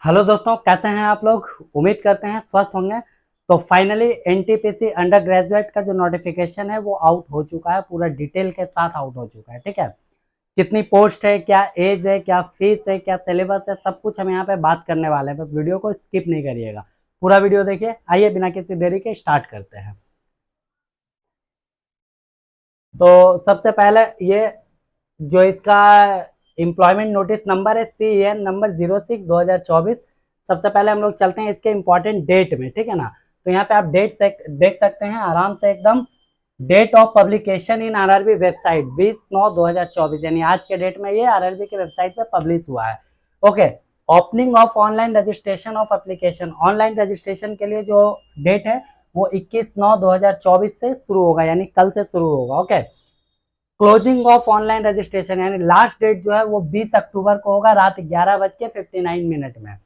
Hello दोस्तों, कैसे हैं आप लोग। उम्मीद करते हैं स्वस्थ होंगे। तो फाइनली एनटीपीसी अंडर ग्रेजुएट का जो नोटिफिकेशन है वो आउट हो चुका है, पूरा डिटेल के साथ आउट हो चुका है। ठीक है, कितनी पोस्ट है, क्या एज है, क्या फीस है, क्या सिलेबस है, सब कुछ हम यहाँ पे बात करने वाले हैं। बस वीडियो को स्किप नहीं करिएगा, पूरा वीडियो देखिए। आइए बिना किसी देरी के स्टार्ट करते हैं। तो सबसे पहले ये जो इसका एम्प्लॉयमेंट नोटिस नंबर है CEN नंबर 06/2024। सबसे पहले हम लोग चलते हैं इसके इम्पोर्टेंट डेट में। ठीक है ना, तो यहाँ पे आप डेट देख सकते हैं आराम से एकदम। Date of publication in RRB website 20/9/2024, यानी आज के डेट में ये आरआरबी के वेबसाइट पे पब्लिश हुआ है। Okay, opening of online registration of application, online registration के लिए जो डेट है वो 21/9/2024 से शुरू होगा, यानी कल से शुरू होगा। Okay, closing of online registration यानी लास्ट डेट जो है वो 20 अक्टूबर को होगा, रात 11:59 में।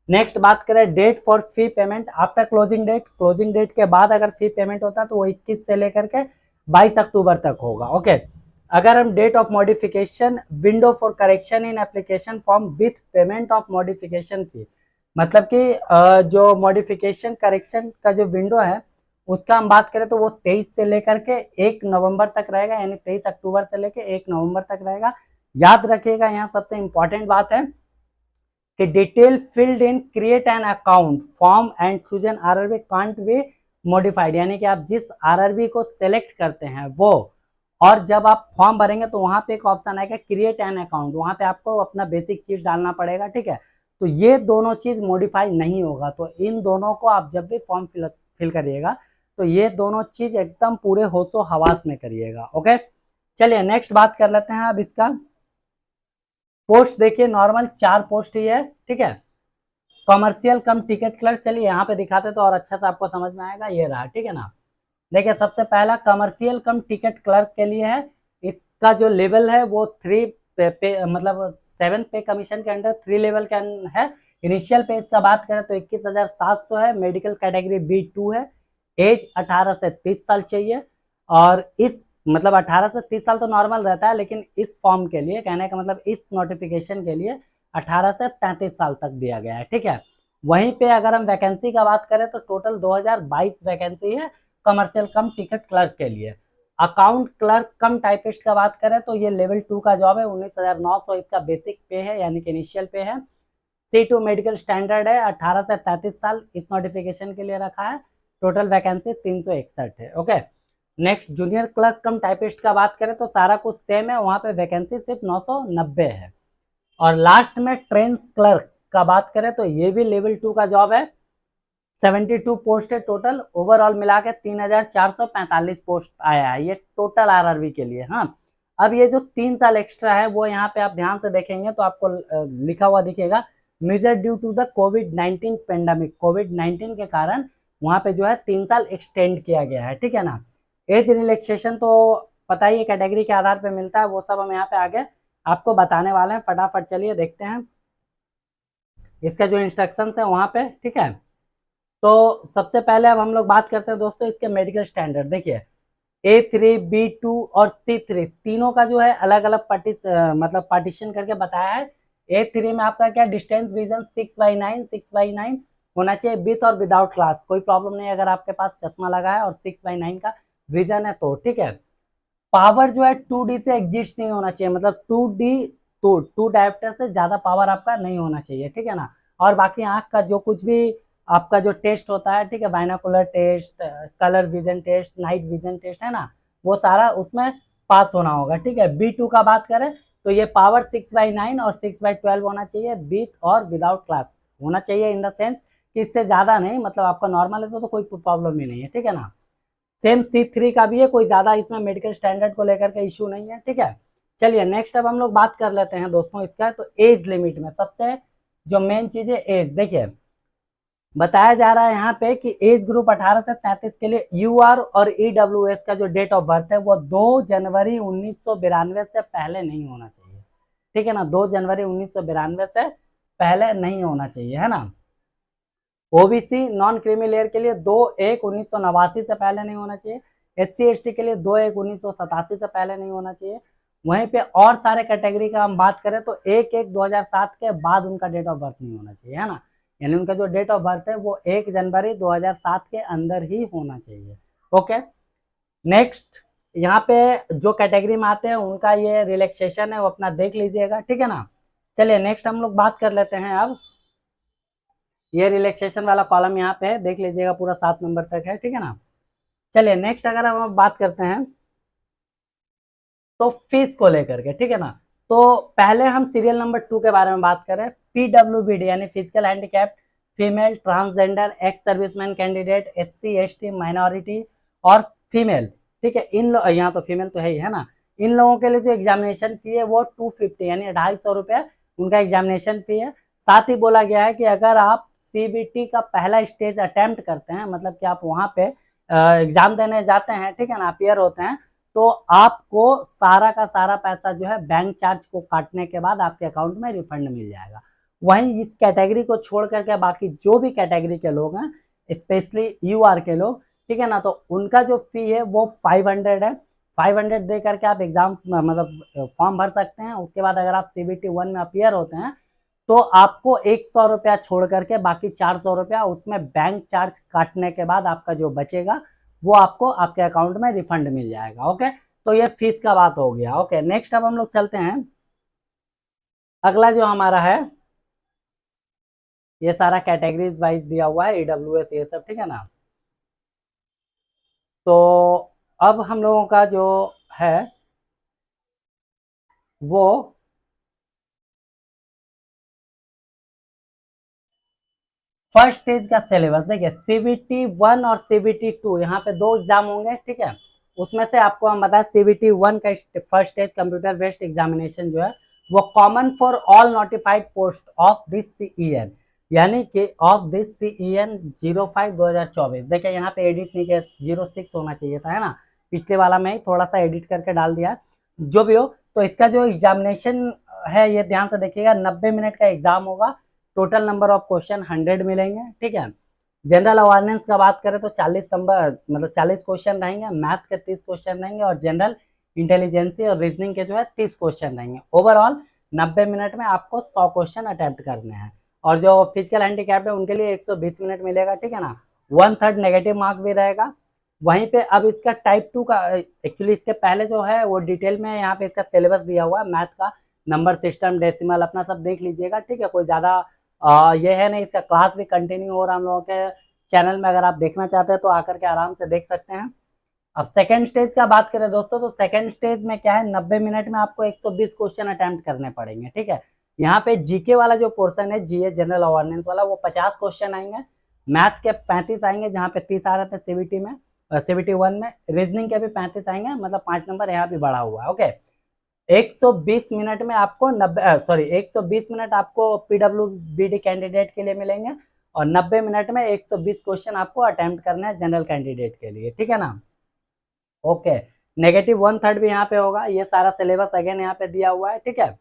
नेक्स्ट बात करें date for fee payment after closing date. Closing date के बाद अगर फी पेमेंट होता है तो वो 21 से लेकर के 22 अक्टूबर तक होगा। ओके, अगर हम date of modification window for correction in application form with payment of modification fee, मतलब कि जो मॉडिफिकेशन करेक्शन का जो विंडो है उसका हम बात करें तो वो 23 से लेकर के 1 नवंबर तक रहेगा, यानी 23 अक्टूबर से लेकर 1 नवंबर तक रहेगा। याद रखिएगा, यहाँ सबसे इंपॉर्टेंट बात है कि detail field in create an account form and choose an RRB can't be modified, यानी कि आप जिस आरआरबी को सेलेक्ट करते हैं वो, और जब आप फॉर्म भरेंगे तो वहां पे एक ऑप्शन आएगा क्रिएट एन अकाउंट, वहां पे आपको अपना बेसिक चीज डालना पड़ेगा। ठीक है, तो ये दोनों चीज मॉडिफाई नहीं होगा, तो इन दोनों को आप जब भी फॉर्म फिल करिएगा तो ये दोनों चीज एकदम पूरे होशो हवास में करिएगा। ओके, चलिए नेक्स्ट बात कर लेते हैं अब इसका। पोस्ट देखिए नॉर्मल 4 पोस्ट ही है। ठीक है, कॉमर्शियल कम टिकट क्लर्क, चलिए यहाँ पे दिखाते तो और अच्छा से आपको समझ में आएगा। ये रहा, ठीक है ना। देखिए सबसे पहला कमर्शियल कम टिकट क्लर्क के लिए है। इसका जो लेवल है वो 3 मतलब 7 पे कमीशन के अंडर 3 लेवल का है। इनिशियल पे इसका बात करें तो 21,700 है। मेडिकल कैटेगरी B2 है। एज 18 से 30 साल चाहिए। और इस मतलब 18 से 30 साल तो नॉर्मल रहता है, लेकिन इस फॉर्म के लिए कहने का मतलब इस नोटिफिकेशन के लिए 18 से 33 साल तक दिया गया है। ठीक है, वहीं पे अगर हम वैकेंसी का बात करें तो टोटल 2022 वैकेंसी है कमर्शियल कम टिकट क्लर्क के लिए। अकाउंट क्लर्क कम टाइपिस्ट का बात करें तो ये लेवल 2 का जॉब है। 19,900 इसका बेसिक पे है, यानी कि इनिशियल पे है। C2 मेडिकल स्टैंडर्ड है। 18 से 33 साल इस नोटिफिकेशन के लिए रखा है। टोटल वैकेंसी 361 है। Okay, next junior clerk cum typist का बात करें तो सारा कुछ सेम है, वहां पे वैकेंसी सिर्फ 990 है। और लास्ट में ट्रेन क्लर्क का बात करें तो ये भी लेवल 2 का जॉब है। 72 पोस्ट है टोटल, ओवरऑल मिला के 3,445 पोस्ट आया है ये टोटल आरआरबी के लिए। हाँ, अब ये जो 3 साल एक्स्ट्रा है वो यहाँ पे आप ध्यान से देखेंगे तो आपको लिखा हुआ दिखेगा मेजर ड्यू टू द कोविड-19 पेंडेमिक। कोविड-19 के कारण वहाँ पे जो है 3 साल एक्सटेंड किया गया है। ठीक है ना। एज रिलैक्सेशन तो पता ही है कैटेगरी के आधार पे मिलता है, वो सब हम यहाँ पे आगे आपको बताने वाले हैं। फटाफट चलिए देखते हैं इसका जो इंस्ट्रक्शंस है वहाँ पे। ठीक है, तो सबसे पहले अब हम लोग बात करते हैं दोस्तों इसके मेडिकल स्टैंडर्ड। देखिए A3 B2 और C3 तीनों का जो है अलग अलग मतलब पार्टीशन करके बताया है। A3 में आपका क्या डिस्टेंस विजन 6/9 होना चाहिए विथ और विदाउट क्लास, कोई प्रॉब्लम नहीं अगर आपके पास चश्मा लगा है और 6/9 का विजन है तो। ठीक है, पावर जो है 2D से एग्जिस्ट नहीं होना चाहिए, मतलब 2D तो 2 डायोप्टर से ज्यादा पावर आपका नहीं होना चाहिए। ठीक है ना। और बाकी आंख का जो कुछ भी आपका जो टेस्ट होता है, ठीक है, binocular test, colour vision test, night vision test है ना, वो सारा उसमें पास होना होगा। ठीक है, B2 का बात करें तो ये पावर 6/9 और 6/12 होना चाहिए विथ और विदाउट क्लास होना चाहिए, इन द सेंस कि इससे ज्यादा नहीं, मतलब आपका नॉर्मल है तो कोई प्रॉब्लम ही नहीं है। ठीक है ना। सेम C3 का भी है, कोई ज्यादा इसमें मेडिकल स्टैंडर्ड को लेकर के इशू नहीं है। ठीक है, चलिए नेक्स्ट अब हम लोग बात कर लेते हैं दोस्तों इसका। तो एज लिमिट में सबसे जो मेन चीज है एज, देखिए बताया जा रहा है यहाँ पे कि एज ग्रुप 18 से 33 के लिए UR और EWS का जो डेट ऑफ बर्थ है वो 2 जनवरी 1992 से पहले नहीं होना चाहिए। ठीक है ना, 2 जनवरी 1992 से पहले नहीं होना चाहिए, है ना। ओबीसी नॉन क्रीमी लेयर के लिए 2/1/1989 से पहले नहीं होना चाहिए। SC ST के लिए 2/1/1987 से पहले नहीं होना चाहिए। वहीं पे और सारे कैटेगरी का हम बात करें तो 1/1/2007 के बाद उनका डेट ऑफ बर्थ नहीं होना चाहिए, है ना। यानी उनका जो डेट ऑफ बर्थ है वो 1 जनवरी 2007 के अंदर ही होना चाहिए। ओके, नेक्स्ट यहाँ पे जो कैटेगरी में आते हैं उनका ये रिलैक्सेशन है, वो अपना देख लीजिएगा, ठीक है ना। चलिए नेक्स्ट हम लोग बात कर लेते हैं अब। ये रिलैक्सेशन वाला कॉलम यहाँ पे है, देख लीजिएगा पूरा 7 नंबर तक है, ठीक है ना। चलिए नेक्स्ट अगर हम बात करते हैं तो फीस को लेकर के, ठीक है ना। तो पहले हम सीरियल नंबर 2 के बारे में बात करें। PWBD यानी physical handicapped female, transgender, ex serviceman candidate, SC ST minority और फीमेल, ठीक है। इन यहाँ तो फीमेल तो है ही, है ना। इन लोगों के लिए जो एग्जामिनेशन फी है वो 250 यानी 250 रुपये उनका एग्जामिनेशन फी है। साथ ही बोला गया है कि अगर आप CBT का पहला स्टेज अटेम्प्ट करते हैं, मतलब कि आप वहाँ पे एग्जाम देने जाते हैं, ठीक है ना, अपियर होते हैं, तो आपको सारा का सारा पैसा जो है बैंक चार्ज को काटने के बाद आपके अकाउंट में रिफंड मिल जाएगा। वहीं इस कैटेगरी को छोड़ करके बाकी जो भी कैटेगरी के लोग हैं, स्पेशली UR के लोग, ठीक है ना, तो उनका जो फी है वो 500 है। 500 दे करके आप एग्जाम मतलब फॉर्म भर सकते हैं। उसके बाद अगर आप CBT 1 में अपियर होते हैं तो आपको 100 रुपया छोड़ करके बाकी 400 रुपया उसमें बैंक चार्ज काटने के बाद आपका जो बचेगा वो आपको आपके अकाउंट में रिफंड मिल जाएगा। ओके, तो ये फीस का बात हो गया। ओके, नेक्स्ट अब हम लोग चलते हैं। अगला जो हमारा है, ये सारा कैटेगरीज वाइज दिया हुआ है, EWS ये सब, ठीक है ना। तो अब हम लोगों का जो है वो फर्स्ट स्टेज का सिलेबस देखिए। CBT 1 और CBT 2 यहाँ पे 2 एग्जाम होंगे, ठीक है। उसमें से आपको हम बताएं CBT 1 का first stage computer based examination जो है वो common for all notified post of this CEN, यानी कि ऑफ दिस CEN 05/2024। देखिए यहाँ पे एडिट नहीं किया, 06 होना चाहिए था, है ना। पिछले वाला में ही थोड़ा सा एडिट करके डाल दिया। जो भी हो, तो इसका जो एग्जामिनेशन है ये ध्यान से देखिएगा, 90 मिनट का एग्जाम होगा। टोटल नंबर ऑफ क्वेश्चन 100 मिलेंगे, ठीक है। जनरल अवेयरनेस का बात करें तो 40 नंबर मतलब 40 क्वेश्चन रहेंगे, मैथ के 30 क्वेश्चन रहेंगे और जनरल इंटेलिजेंसी और रीजनिंग के जो है 30 क्वेश्चन रहेंगे। ओवरऑल 90 मिनट में आपको 100 क्वेश्चन अटेम्प्ट करने हैं। और जो फिजिकल हैंडीकैप है उनके लिए 120 मिनट मिलेगा, ठीक है ना। 1/3 नेगेटिव मार्क भी रहेगा। वहीं पे अब इसका टाइप 2 का एक्चुअली इसके पहले जो है वो डिटेल में यहाँ पे इसका सिलेबस दिया हुआ है, मैथ का नंबर सिस्टम डेसिमल अपना सब देख लीजिएगा, ठीक है। कोई ज़्यादा ये है नहीं, इसका क्लास भी कंटिन्यू हो रहा है हम लोगों के चैनल में, अगर आप देखना चाहते हैं तो आकर के आराम से देख सकते हैं। अब सेकंड स्टेज का बात करें दोस्तों, तो सेकंड स्टेज में क्या है, 90 मिनट में आपको 120 क्वेश्चन अटेम्प्ट करने पड़ेंगे, ठीक है। यहाँ पे जीके वाला जो पोर्सन है, GA जनरल अवेयरनेस वाला, वो 50 क्वेश्चन आएंगे। मैथ के 35 आएंगे, जहाँ पे 30 आ रहे थे CBT में, CBT 1 में। रीजनिंग के भी 35 आएंगे, मतलब 5 नंबर यहाँ भी बढ़ा हुआ है। ओके, 120 मिनट में आपको 120 मिनट आपको PWBD कैंडिडेट के लिए मिलेंगे और 90 मिनट में 120 क्वेश्चन आपको अटेम्प्ट करना है जनरल कैंडिडेट के लिए, ठीक है ना। ओके, नेगेटिव 1/3 भी यहाँ पे होगा। ये सारा सिलेबस अगेन यहाँ पे दिया हुआ है, ठीक है।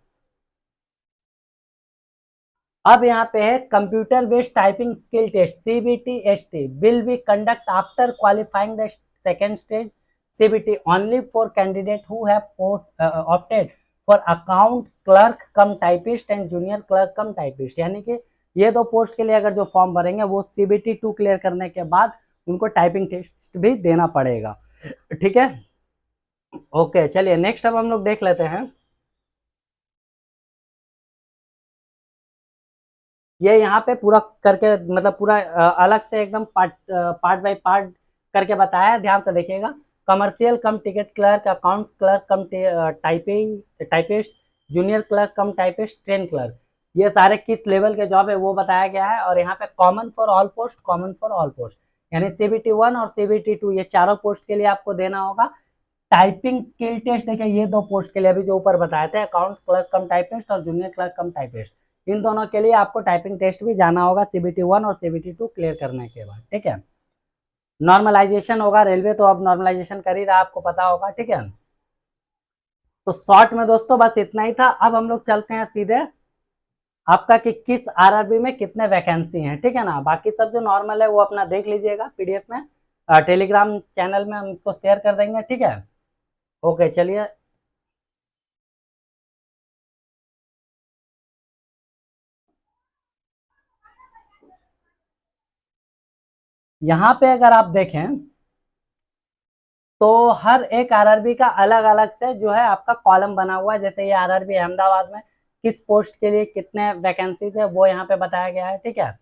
अब यहाँ पे है computer based typing skill test CBT ST will be conduct after qualifying the second stage CBT only for candidate who have opted for account clerk cum typist and junior clerk cum typist. यानी कि ये 2 post के लिए अगर जो form भरेंगे वो CBT 2 clear करने के बाद उनको टाइपिंग टेस्ट भी देना पड़ेगा, ठीक है। ओके, चलिए नेक्स्ट अब हम लोग देख लेते हैं। ये यहाँ पे पूरा करके मतलब पूरा अलग से एकदम पार्ट बाय पार्ट करके बताया है, ध्यान से देखिएगा। कमर्शियल कम ticket clerk, accounts clerk cum typist, junior clerk cum typist, train clerk, ये सारे किस लेवल के जॉब है वो बताया गया है। और यहाँ पे common for all post, common for all post, यानी CBT 1 और CBT 2 ये चारों पोस्ट के लिए आपको देना होगा। टाइपिंग स्किल टेस्ट देखिए, ये 2 पोस्ट के लिए अभी जो ऊपर बताए थे, अकाउंट्स क्लर्क कम टाइपिस्ट और जूनियर क्लर्क कम टाइपिस्ट, इन दोनों के लिए आपको टाइपिंग टेस्ट भी जाना होगा CBT 1 और CBT 2 क्लियर करने के बाद, ठीक है। नॉर्मलाइजेशन होगा रेलवे, तो अब नॉर्मलाइजेशन कर ही रहा, आपको पता होगा, ठीक है। तो शॉर्ट में दोस्तों बस इतना ही था। अब हम लोग चलते हैं सीधे आपका कि किस RRB में कितने वैकेंसी हैं, ठीक है ना। बाकी सब जो नॉर्मल है वो अपना देख लीजिएगा PDF में, टेलीग्राम चैनल में हम इसको शेयर कर देंगे, ठीक है। ओके, चलिए। यहाँ पे अगर आप देखें तो हर एक आरआरबी का अलग अलग से जो है आपका कॉलम बना हुआ है। जैसे ये आरआरबी अहमदाबाद में किस पोस्ट के लिए कितने वैकेंसीज है वो यहाँ पे बताया गया है, ठीक है।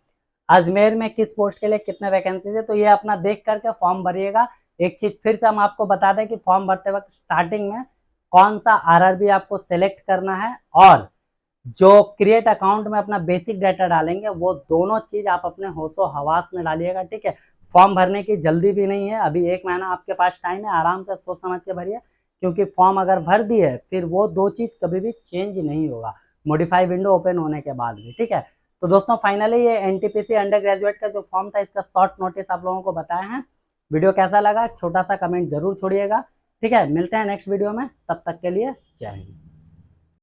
अजमेर में किस पोस्ट के लिए कितने वैकेंसीज है, तो ये अपना देख करके फॉर्म भरिएगा। एक चीज फिर से हम आपको बता दें कि फॉर्म भरते वक्त स्टार्टिंग में कौन सा आरआरबी आपको सेलेक्ट करना है और जो क्रिएट अकाउंट में अपना बेसिक डाटा डालेंगे वो दोनों चीज आप अपने होशो हवास में डालिएगा, ठीक है। फॉर्म भरने की जल्दी भी नहीं है, अभी 1 महीना आपके पास टाइम है, आराम से सोच समझ के भरिए, क्योंकि फॉर्म अगर भर दिए फिर वो दो चीज कभी भी चेंज नहीं होगा मॉडिफाई विंडो ओपन होने के बाद भी, ठीक है। तो दोस्तों फाइनली ये एनटीपीसी अंडर ग्रेजुएट का जो फॉर्म था इसका शॉर्ट नोटिस आप लोगों को बताया है। वीडियो कैसा लगा छोटा सा कमेंट जरूर छोड़िएगा, ठीक है। मिलते हैं नेक्स्ट वीडियो में, तब तक के लिए जय हिंद।